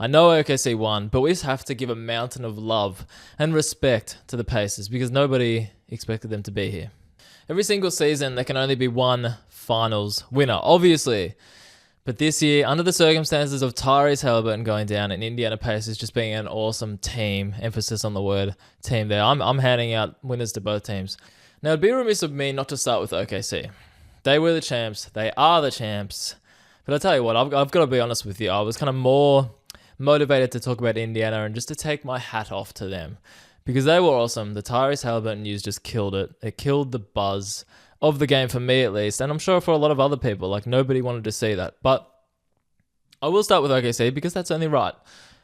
I know OKC won, but we just have to give a mountain of love and respect to the Pacers because nobody expected them to be here. Every single season, there can only be one finals winner, obviously. But this year, under the circumstances of Tyrese Haliburton going down and Indiana Pacers just being an awesome team, emphasis on the word team there, I'm handing out winners to both teams. Now, it'd be remiss of me not to start with OKC. They were the champs. They are the champs. But I'll tell you what, I've got to be honest with you. I was kind of more motivated to talk about Indiana and just to take my hat off to them because they were awesome. The Tyrese Haliburton news just killed it. It killed the buzz of the game for me at least, and I'm sure for a lot of other people. Like, nobody wanted to see that. But I will start with OKC because that's only right.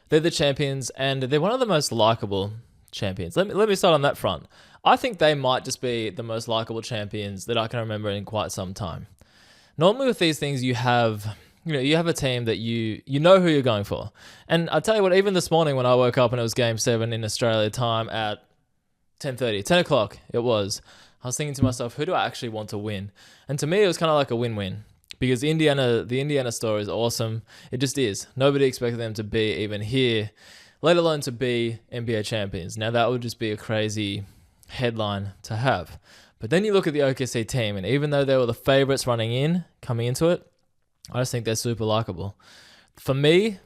They're the champions, and they're one of the most likable champions. Let me start on that front. I think they might just be the most likable champions that I can remember in quite some time. Normally with these things, you have a team that you know who you're going for. And I tell you what, even this morning when I woke up and it was Game 7 in Australia time at 10 o'clock it was, I was thinking to myself, who do I actually want to win? And to me, it was kind of like a win-win because the Indiana story is awesome. It just is. Nobody expected them to be even here, let alone to be NBA champions. Now, that would just be a crazy headline to have. But then you look at the OKC team, and even though they were the favorites coming into it, I just think they're super likable. For me,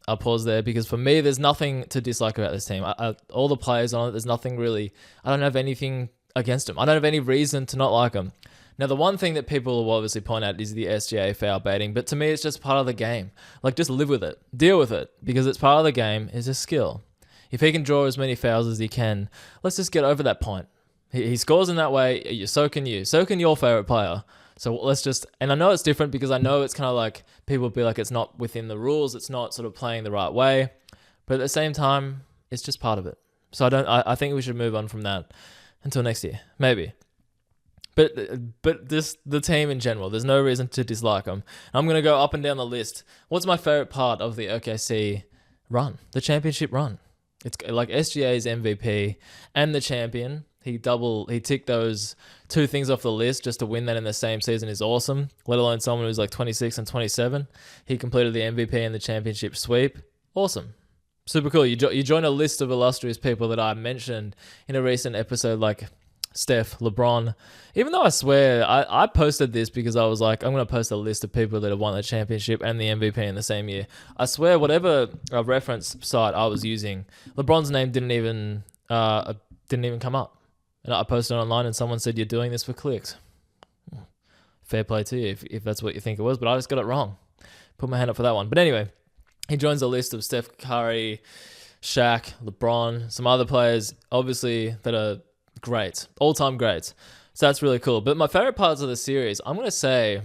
I'll pause there because for me, there's nothing to dislike about this team. All the players on it, there's nothing really, I don't have anything against them. I don't have any reason to not like them. Now, the one thing that people will obviously point out is the SGA foul baiting, but to me, it's just part of the game. Like, just live with it. Deal with it because it's part of the game. It's a skill. If he can draw as many fouls as he can, let's just get over that point. He scores in that way, so can you. So can your favorite player. So let's just, and I know it's different because I know it's kind of like people be like, it's not within the rules. It's not sort of playing the right way. But at the same time, it's just part of it. So I think we should move on from that until next year, maybe. But the team in general, there's no reason to dislike them. I'm going to go up and down the list. What's my favorite part of the OKC run? The championship run. It's like SGA's MVP and the champion. He ticked those two things off the list just to win that in the same season is awesome, let alone someone who's like 26 and 27. He completed the MVP and the championship sweep. Awesome. Super cool. You join a list of illustrious people that I mentioned in a recent episode like Steph, LeBron. Even though I swear, I posted this because I was like, I'm going to post a list of people that have won the championship and the MVP in the same year. I swear, whatever reference site I was using, LeBron's name didn't even come up. And I posted it online and someone said, you're doing this for clicks. Fair play to you if that's what you think it was, but I just got it wrong. Put my hand up for that one. But anyway, he joins a list of Steph Curry, Shaq, LeBron, some other players, obviously, that are greats, all-time greats. So that's really cool. But my favorite parts of the series, I'm going to say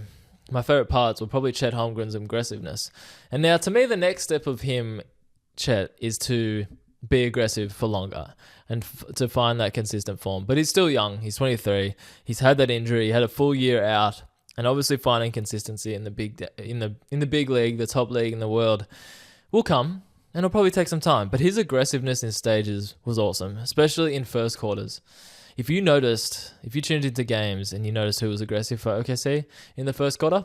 my favorite parts were probably Chet Holmgren's aggressiveness. And now, to me, the next step of him, Chet, is to be aggressive for longer and to find that consistent form. But he's still young. He's 23. He's had that injury. He had a full year out. And obviously finding consistency in the big league, the top league in the world, will come. And it'll probably take some time. But his aggressiveness in stages was awesome, especially in first quarters. If you tuned into games and you noticed who was aggressive for OKC in the first quarter,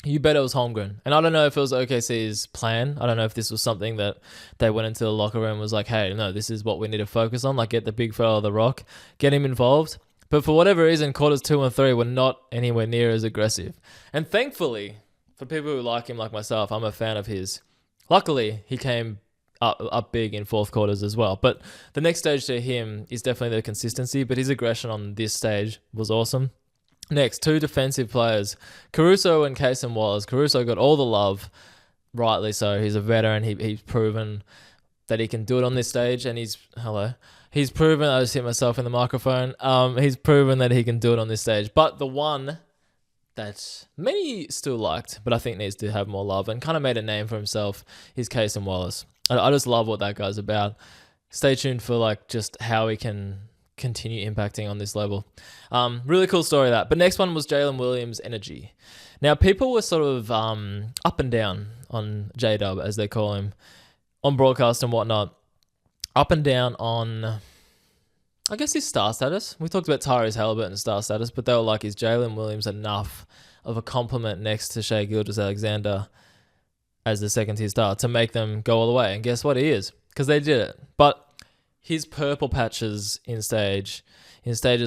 you bet it was Holmgren. And I don't know if it was OKC's plan. I don't know if this was something that they went into the locker room and was like, hey, no, this is what we need to focus on. Like, get the big fella of the rock, get him involved. But for whatever reason, quarters 2 and 3 were not anywhere near as aggressive. And thankfully, for people who like him like myself, I'm a fan of his. Luckily, he came up big in fourth quarters as well. But the next stage to him is definitely the consistency, but his aggression on this stage was awesome. Next, 2 defensive players, Caruso and Cason Wallace. Caruso got all the love, rightly so. He's a veteran. He's proven that he can do it on this stage, and he's proven, I just hit myself in the microphone, he's proven that he can do it on this stage. But the one that many still liked, but I think needs to have more love and kind of made a name for himself, is Cason Wallace. I just love what that guy's about. Stay tuned for like just how he can continue impacting on this level. Really cool story that. But next one was Jalen Williams' energy. Now, people were sort of up and down on J-Dub, as they call him, on broadcast and whatnot. Up and down on, I guess, his star status. We talked about Tyrese Haliburton's star status, but they were like, is Jalen Williams enough of a compliment next to Shai Gilgeous-Alexander as the second tier star to make them go all the way. And guess what? He is, because they did it. But his purple patches in stages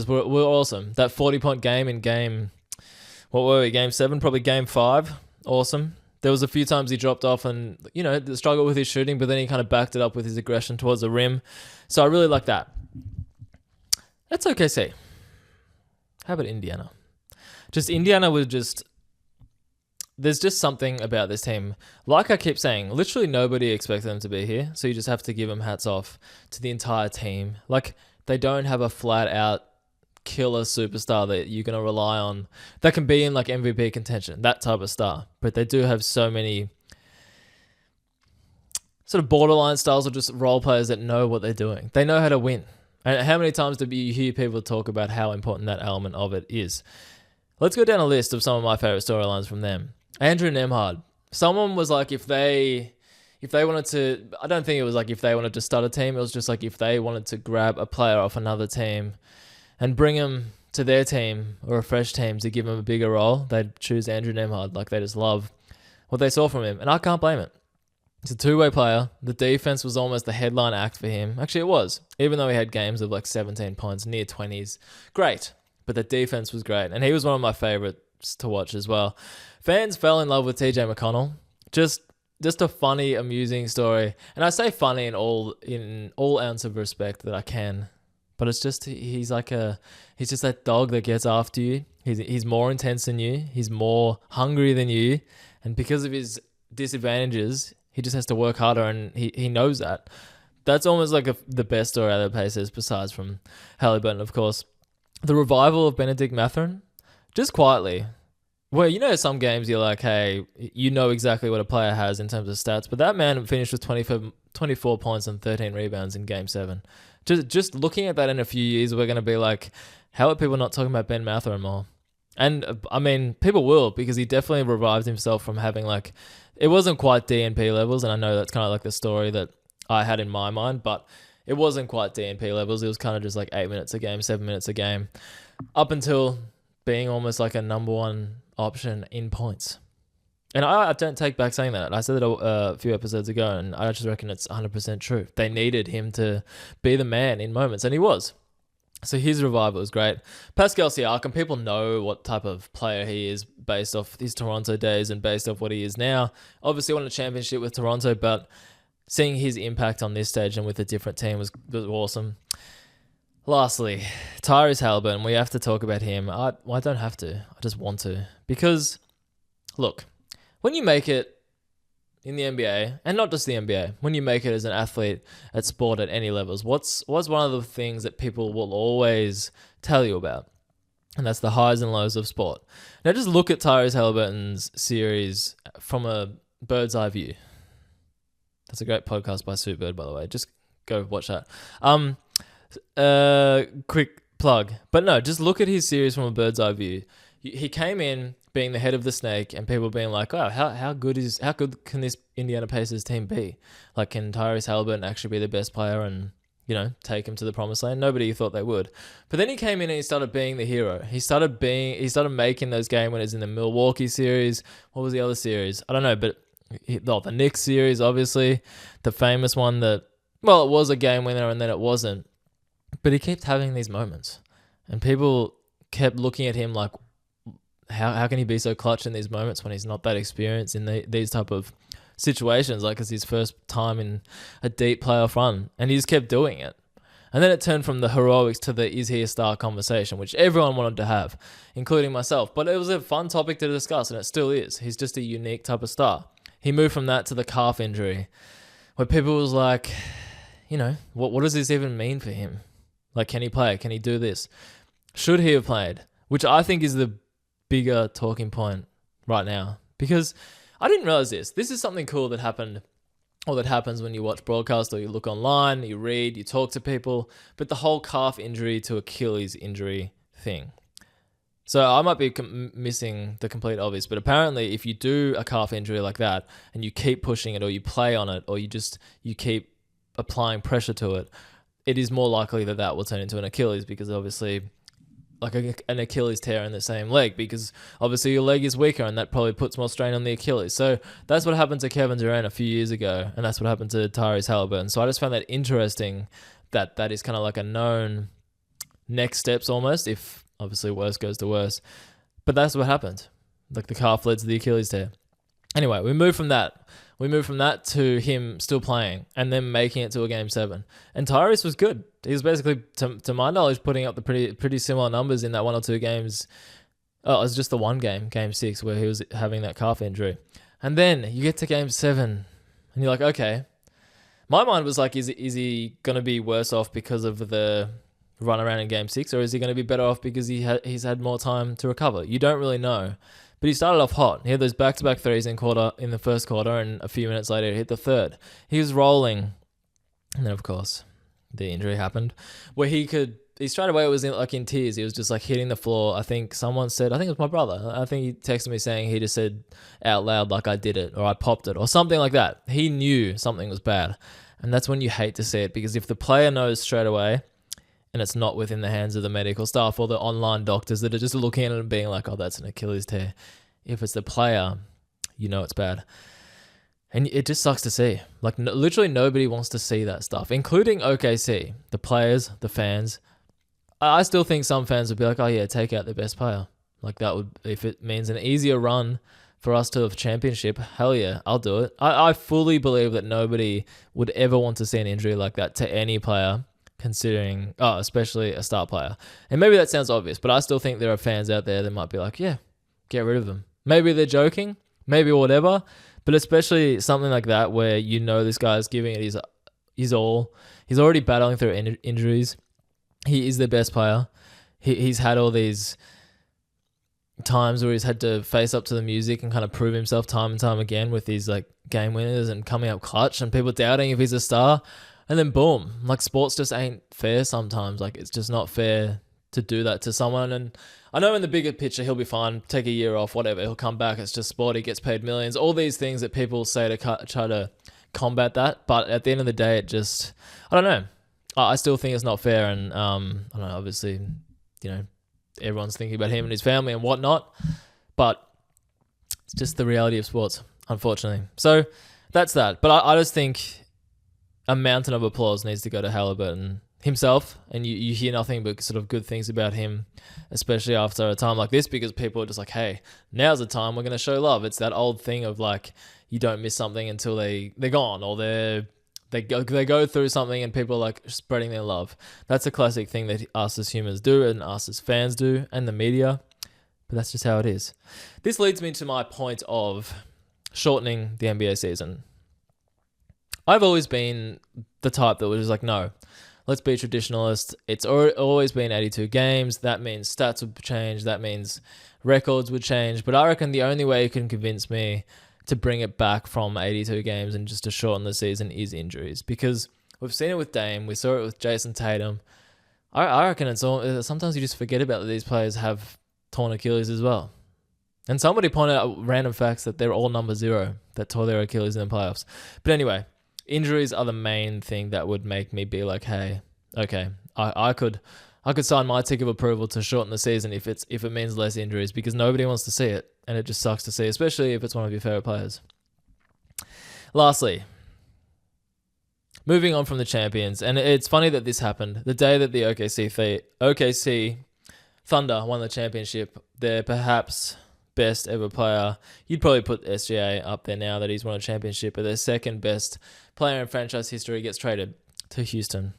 were awesome. That 40-point game in game 7, probably game 5, awesome. There was a few times he dropped off and, struggled with his shooting, but then he kind of backed it up with his aggression towards the rim. So I really like that. That's OKC. How about Indiana? Indiana was there's just something about this team. Like I keep saying, literally nobody expected them to be here. So you just have to give them hats off to the entire team. Like, they don't have a flat out killer superstar that you're going to rely on that can be in like MVP contention, that type of star. But they do have so many sort of borderline styles of just role players that know what they're doing. They know how to win. And how many times do you hear people talk about how important that element of it is? Let's go down a list of some of my favorite storylines from them. Andrew Nembhard. Someone was like, if they wanted to, I don't think it was like if they wanted to start a team. It was just like if they wanted to grab a player off another team and bring him to their team or a fresh team to give him a bigger role, they'd choose Andrew Nembhard. Like, they just love what they saw from him. And I can't blame it. He's a two-way player. The defense was almost the headline act for him. Actually, it was. Even though he had games of like 17 points, near 20s. Great. But the defense was great. And he was one of my favorites to watch as well. Fans fell in love with TJ McConnell. Just a funny, amusing story. And I say funny in all ounce of respect that I can. But it's just, he's just that dog that gets after you. He's more intense than you. He's more hungry than you. And because of his disadvantages, he just has to work harder, and he knows that. That's almost like the best story out of the Pacers, besides from Haliburton, of course. The revival of Benedict Mathurin, just quietly. Well, some games you're like, hey, you know exactly what a player has in terms of stats, but that man finished with 24 points and 13 rebounds in Game 7. Just looking at that in a few years, we're going to be like, how are people not talking about Ben Mathurin more? And, I mean, people will, because he definitely revived himself from having, like, it wasn't quite DNP levels, and I know that's kind of like the story that I had in my mind, but it wasn't quite DNP levels. It was kind of just like 8 minutes a game, 7 minutes a game, up until being almost like a number one option in points. And I don't take back saying that. I said it a few episodes ago, and I just reckon it's 100% true. They needed him to be the man in moments, and he was. So his revival was great. Pascal Siakam, people know what type of player he is based off his Toronto days and based off what he is now. Obviously won a championship with Toronto, but seeing his impact on this stage and with a different team was awesome. Lastly, Tyrese Haliburton. We have to talk about him. I don't have to. I just want to. Because, look, when you make it in the NBA, and not just the NBA, when you make it as an athlete at sport at any levels, what's one of the things that people will always tell you about? And that's the highs and lows of sport. Now just look at Tyrese Haliburton's series from a bird's eye view. That's a great podcast by Sue Bird, by the way. Just go watch that. Quick plug. But no, just look at his series from a bird's eye view. He came in being the head of the snake, and people being like, "Oh, how good can this Indiana Pacers team be? Like, can Tyrese Haliburton actually be the best player and take him to the promised land?" Nobody thought they would. But then he came in and he started being the hero. He started making those game winners in the Milwaukee series. What was the other series? I don't know, but the Knicks series, obviously, the famous one that, well, it was a game winner and then it wasn't. But he kept having these moments, and people kept looking at him like, how can he be so clutch in these moments when he's not that experienced in these type of situations? Like, it's his first time in a deep playoff run, and he just kept doing it. And then it turned from the heroics to the is he a star conversation, which everyone wanted to have, including myself. But it was a fun topic to discuss, and it still is. He's just a unique type of star. He moved from that to the calf injury, where people was like, what does this even mean for him? Like, can he play? Can he do this? Should he have played? Which I think is the bigger talking point right now, because I didn't realize this. This is something cool that happened, or that happens when you watch broadcast or you look online, you read, you talk to people, but the whole calf injury to Achilles injury thing. So I might be missing the complete obvious, but apparently if you do a calf injury like that and you keep pushing it, or you play on it, or you keep applying pressure to it, it is more likely that will turn into an Achilles, because obviously like an Achilles tear in the same leg, because obviously your leg is weaker and that probably puts more strain on the Achilles. So that's what happened to Kevin Durant a few years ago, and that's what happened to Tyrese Haliburton. So I just found that interesting that is kind of like a known next steps almost, if obviously worse goes to worse. But that's what happened. Like the calf led to the Achilles tear. Anyway, we move from that to him still playing and then making it to a game 7. And Tyrese was good. He was basically, to my knowledge, putting up the pretty similar numbers in that 1 or 2 games. Oh, it was just the one game 6, where he was having that calf injury. And then you get to game 7 and you're like, okay. My mind was like, is he going to be worse off because of the run around in game 6, or is he going to be better off because he's had more time to recover? You don't really know. But he started off hot. He had those back-to-back threes in the first quarter, and a few minutes later he hit the third. He was rolling. And then, of course, the injury happened, where he straight away was in tears. He was just like hitting the floor. I think someone said, I think it was my brother. I think he texted me saying he just said out loud, like, I did it, or I popped it, or something like that. He knew something was bad. And that's when you hate to see it, because if the player knows straight away, and it's not within the hands of the medical staff or the online doctors that are just looking at it and being like, oh, that's an Achilles tear. If it's the player, you know it's bad. And it just sucks to see. Like, literally nobody wants to see that stuff, including OKC, the players, the fans. I still think some fans would be like, oh yeah, take out the best player. Like, that would, if it means an easier run for us to a championship, hell yeah, I'll do it. I fully believe that nobody would ever want to see an injury like that to any player, considering, especially a star player. And maybe that sounds obvious, but I still think there are fans out there that might be like, yeah, get rid of them. Maybe they're joking, maybe whatever, but especially something like that where you know this guy's giving it his all. He's already battling through injuries. He is the best player. He's had all these times where he's had to face up to the music and kind of prove himself time and time again with these like game winners and coming up clutch and people doubting if he's a star. And then boom, like sports just ain't fair sometimes. Like it's just not fair to do that to someone. And I know in the bigger picture, he'll be fine, take a year off, whatever. He'll come back. It's just sport. He gets paid millions. All these things that people say to try to combat that. But at the end of the day, it just, I don't know. I still think it's not fair. And I don't know, obviously, you know, everyone's thinking about him and his family and whatnot. But it's just the reality of sports, unfortunately. So that's that. But I just think a mountain of applause needs to go to Haliburton himself, and you hear nothing but sort of good things about him, especially after a time like this, because people are just like, hey, now's the time we're going to show love. It's that old thing of like, you don't miss something until they're gone, or they go through something and people are like spreading their love. That's a classic thing that us as humans do and us as fans do and the media, but that's just how it is. This leads me to my point of shortening the NBA season. I've always been the type that was just like, no, let's be traditionalist. It's always been 82 games. That means stats would change. That means records would change. But I reckon the only way you can convince me to bring it back from 82 games and just to shorten the season is injuries. Because we've seen it with Dame. We saw it with Jason Tatum. I reckon it's all, sometimes you just forget about that these players have torn Achilles as well. And somebody pointed out random facts that they're all number 0 that tore their Achilles in the playoffs. But anyway, injuries are the main thing that would make me be like, hey, okay, I could sign my tick of approval to shorten the season if it means less injuries, because nobody wants to see it, and it just sucks to see, especially if it's one of your favorite players. Lastly, moving on from the champions, and it's funny that this happened the day that the OKC Thunder won the championship. Their perhaps best ever player, you'd probably put SGA up there now that he's won a championship, but their second best player in franchise history gets traded to Houston.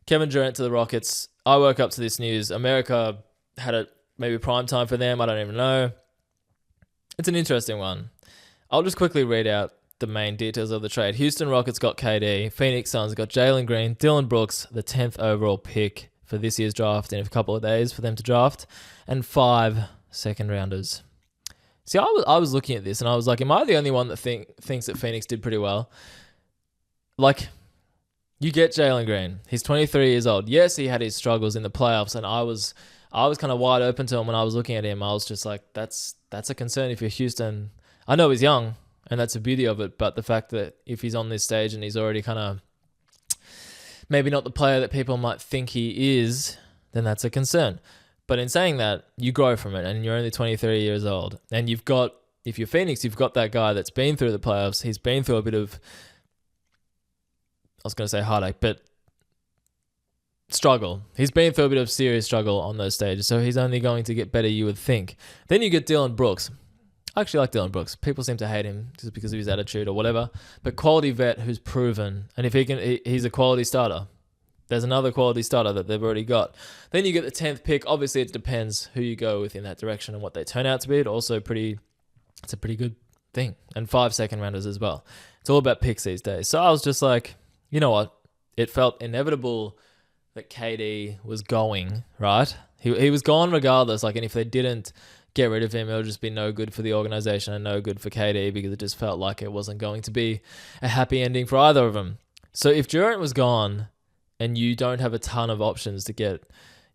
Kevin Durant to the Rockets. I woke up to this news. America had it maybe prime time for them. I don't even know. It's an interesting one. I'll just quickly read out the main details of the trade. Houston Rockets got KD. Phoenix Suns got Jalen Green, Dylan Brooks, the 10th overall pick for this year's draft in a couple of days for them to draft, and 5 second rounders. See, I was looking at this and I was like, am I the only one that thinks that Phoenix did pretty well? Like, you get Jalen Green. He's 23 years old. Yes, he had his struggles in the playoffs, and I was kind of wide open to him when I was looking at him. I was just like, that's a concern if you're Houston. I know he's young, and that's the beauty of it, but the fact that if he's on this stage and he's already kind of maybe not the player that people might think he is, then that's a concern. But in saying that, you grow from it, and you're only 23 years old. And you've got, if you're Phoenix, you've got that guy that's been through the playoffs. He's been through a bit of, I was going to say heartache, but struggle. He's been through a bit of serious struggle on those stages, so he's only going to get better, you would think. Then you get Dylan Brooks. I actually like Dylan Brooks. People seem to hate him just because of his attitude or whatever, but quality vet who's proven, and if he's a quality starter. There's another quality starter that they've already got. Then you get the 10th pick. Obviously, it depends who you go with in that direction and what they turn out to be. It's a pretty good thing. And 5 second rounders as well. It's all about picks these days. So I was just like, you know what? It felt inevitable that KD was going, right? He was gone regardless. Like, and if they didn't get rid of him, it would just be no good for the organization and no good for KD, because it just felt like it wasn't going to be a happy ending for either of them. So if Durant was gone, and you don't have a ton of options to get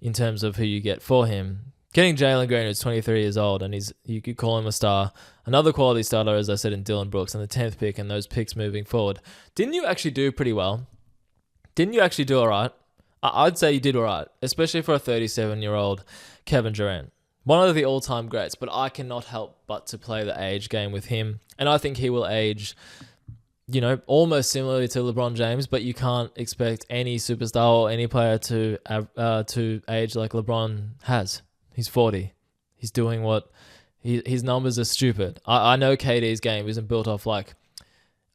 in terms of who you get for him, getting Jalen Green, who's 23 years old, and you could call him a star, another quality starter, as I said, in Dylan Brooks, and the 10th pick, and those picks moving forward. Didn't you actually do pretty well? Didn't you actually do all right? I'd say you did all right, especially for a 37-year-old Kevin Durant. One of the all-time greats, but I cannot help but to play the age game with him, and I think he will age, you know, almost similarly to LeBron James, but you can't expect any superstar or any player to age like LeBron has. He's 40. He's doing what... His numbers are stupid. I know KD's game isn't built off like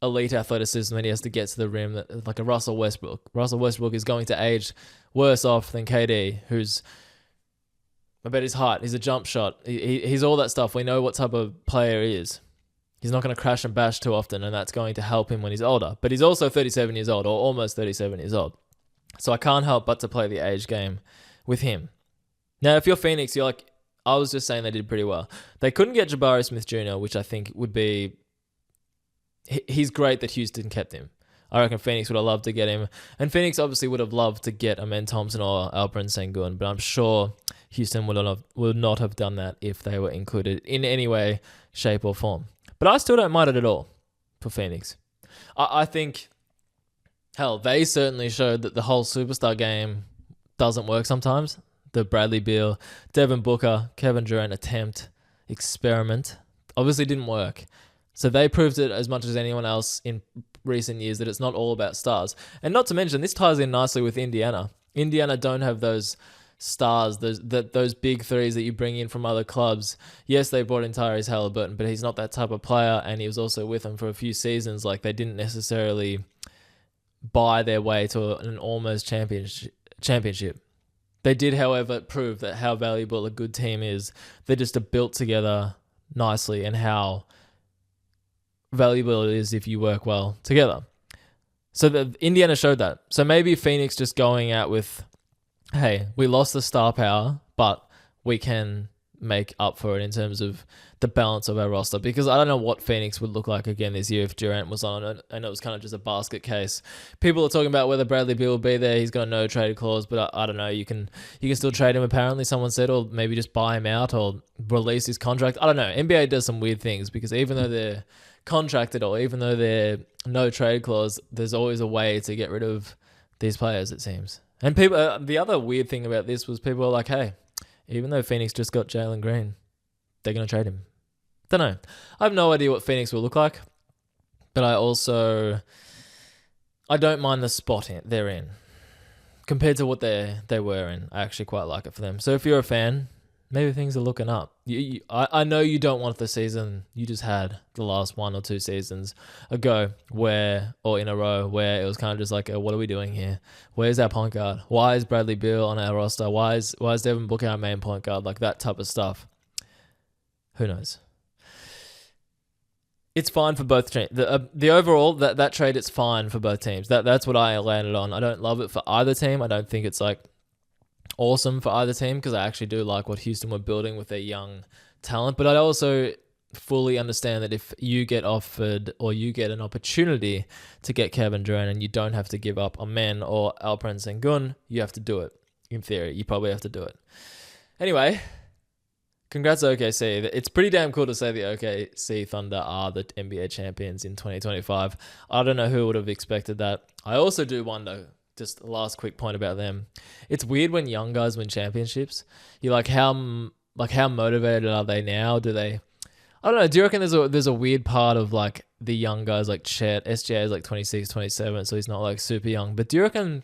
elite athleticism and he has to get to the rim like a Russell Westbrook. Russell Westbrook is going to age worse off than KD, who's... I bet his height, he's a jump shot. He's all that stuff. We know what type of player he is. He's not going to crash and bash too often, and that's going to help him when he's older. But he's also 37 years old, or almost 37 years old. So I can't help but to play the age game with him. Now, if you're Phoenix, you're like, I was just saying they did pretty well. They couldn't get Jabari Smith Jr., which I think would be... He's great that Houston kept him. I reckon Phoenix would have loved to get him. And Phoenix obviously would have loved to get Amen Thompson or Alperen Sengun, but I'm sure Houston would not have done that if they were included in any way, shape, or form. But I still don't mind it at all for Phoenix. I think, hell, they certainly showed that the whole superstar game doesn't work sometimes. The Bradley Beal, Devin Booker, Kevin Durant experiment obviously didn't work. So they proved it as much as anyone else in recent years that it's not all about stars. And not to mention, this ties in nicely with Indiana. Indiana don't have those stars, those big threes that you bring in from other clubs. Yes, they brought in Tyrese Haliburton, but he's not that type of player, and he was also with them for a few seasons. Like, they didn't necessarily buy their way to an almost championship. They did, however, prove that how valuable a good team is. They just are built together nicely, and how valuable it is if you work well together. So the Indiana showed that. So maybe Phoenix just going out with, hey, we lost the star power, but we can make up for it in terms of the balance of our roster. Because I don't know what Phoenix would look like again this year if Durant was on it, and it was kind of just a basket case. People are talking about whether Bradley Beal will be there. He's got a no trade clause, but I don't know. You can still trade him, apparently, someone said, or maybe just buy him out or release his contract. I don't know. NBA does some weird things, because even though they're contracted or even though they're no trade clause, there's always a way to get rid of these players, it seems. And people, the other weird thing about this was people are like, hey, even though Phoenix just got Jalen Green, they're going to trade him. Don't know. I have no idea what Phoenix will look like, but I don't mind the spot they're in. Compared to what they were in, I actually quite like it for them. So if you're a fan, maybe things are looking up. I know you don't want the season you just had the last 1 or 2 seasons ago or in a row where it was kind of just like, what are we doing here? Where's our point guard? Why is Bradley Beal on our roster? Why is Devin Booker our main point guard? Like that type of stuff. Who knows? It's fine for both teams. The overall, that trade, it's fine for both teams. That's what I landed on. I don't love it for either team. I don't think it's like awesome for either team, because I actually do like what Houston were building with their young talent. But I also fully understand that if you get offered or you get an opportunity to get Kevin Durant and you don't have to give up Amen or Alperen Sengun, you have to do it. In theory, you probably have to do it. Anyway, congrats OKC. It's pretty damn cool to say the OKC Thunder are the NBA champions in 2025. I don't know who would have expected that. I also do wonder, just a last quick point about them. It's weird when young guys win championships. You're like, how motivated are they now? Do they? I don't know. Do you reckon there's a weird part of like the young guys like Chet? SGA is like 26, 27, so he's not like super young. But do you reckon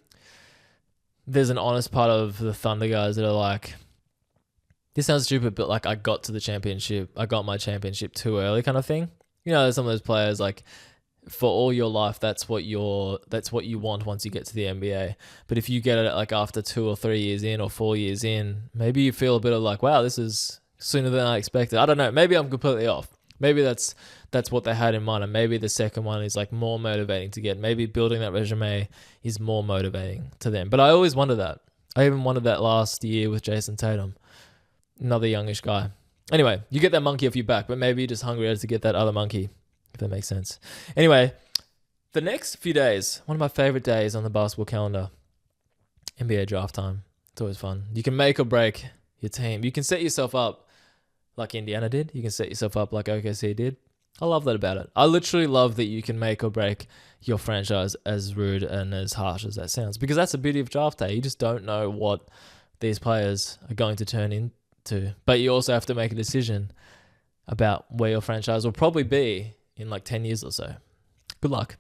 there's an honest part of the Thunder guys that are like, this sounds stupid, but like I got my championship too early kind of thing? You know, there's some of those players like, for all your life, that's what you want once you get to the NBA. But if you get it like after 2 or 3 years in or 4 years in, maybe you feel a bit of like, wow, this is sooner than I expected. I don't know. Maybe I'm completely off. Maybe that's what they had in mind, and maybe the second one is like more motivating to get. Maybe building that resume is more motivating to them. But I always wonder that. I even wondered that last year with Jason Tatum, another youngish guy. Anyway, you get that monkey off your back, but maybe you're just hungrier to get that other monkey, if that makes sense. Anyway, the next few days, one of my favorite days on the basketball calendar, NBA draft time. It's always fun. You can make or break your team. You can set yourself up like Indiana did. You can set yourself up like OKC did. I love that about it. I literally love that you can make or break your franchise, as rude and as harsh as that sounds, because that's the beauty of draft day. You just don't know what these players are going to turn into, but you also have to make a decision about where your franchise will probably be in like 10 years or so. Good luck.